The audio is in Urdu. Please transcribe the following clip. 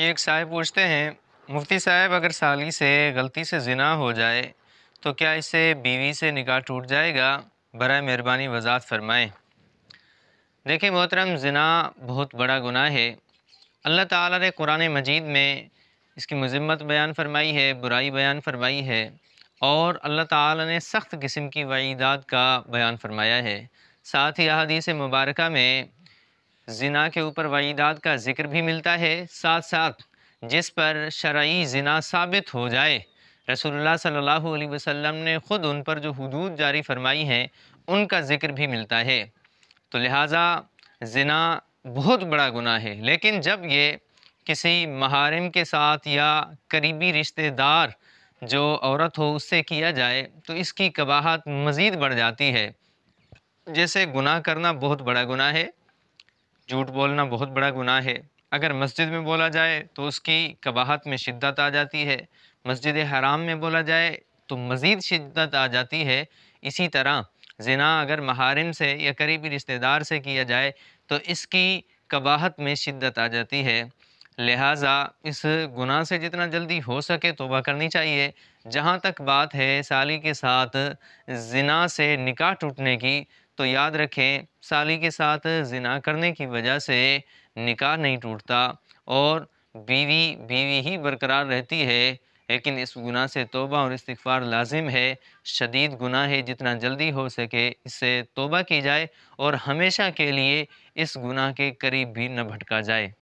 یہ ایک صاحب پوچھتے ہیں، مفتی صاحب اگر سالی سے غلطی سے زنا ہو جائے تو کیا اس سے بیوی سے نکاح ٹوٹ جائے گا؟ برائے مہربانی وضاحت فرمائیں۔ دیکھیں محترم، زنا بہت بڑا گناہ ہے۔ اللہ تعالیٰ نے قرآن مجید میں اس کی مذمت بیان فرمائی ہے، برائی بیان فرمائی ہے، اور اللہ تعالیٰ نے سخت قسم کی وعیدات کا بیان فرمایا ہے۔ ساتھ ہی احادیث مبارکہ میں زنا کے اوپر وعیدات کا ذکر بھی ملتا ہے، ساتھ ساتھ جس پر شرعی زنا ثابت ہو جائے، رسول اللہ صلی اللہ علیہ وسلم نے خود ان پر جو حدود جاری فرمائی ہیں ان کا ذکر بھی ملتا ہے۔ تو لہٰذا زنا بہت بڑا گناہ ہے، لیکن جب یہ کسی محارم کے ساتھ یا قریبی رشتہ دار جو عورت ہو اس سے کیا جائے تو اس کی قباحت مزید بڑھ جاتی ہے۔ جیسے گناہ کرنا بہت بڑا گناہ ہے، جھوٹ بولنا بہت بڑا گناہ ہے۔ اگر مسجد میں بولا جائے تو اس کی قباحت میں شدت آ جاتی ہے، مسجد حرام میں بولا جائے تو مزید شدت آ جاتی ہے۔ اسی طرح زنا اگر محارم سے یا قریبی رشتہ دار سے کیا جائے تو اس کی قباحت میں شدت آ جاتی ہے۔ لہٰذا اس گناہ سے جتنا جلدی ہو سکے توبہ کرنی چاہیے۔ جہاں تک بات ہے سالی کے ساتھ زنا سے نکاح ٹوٹنے کی، تو یاد رکھیں سالی کے ساتھ زنا کرنے کی وجہ سے نکاح نہیں ٹوٹتا اور بیوی ہی برقرار رہتی ہے، لیکن اس گناہ سے توبہ اور استغفار لازم ہے۔ شدید گناہ ہے، جتنا جلدی ہو سکے اس سے توبہ کی جائے اور ہمیشہ کے لیے اس گناہ کے قریب بھی نہ بھٹکا جائے۔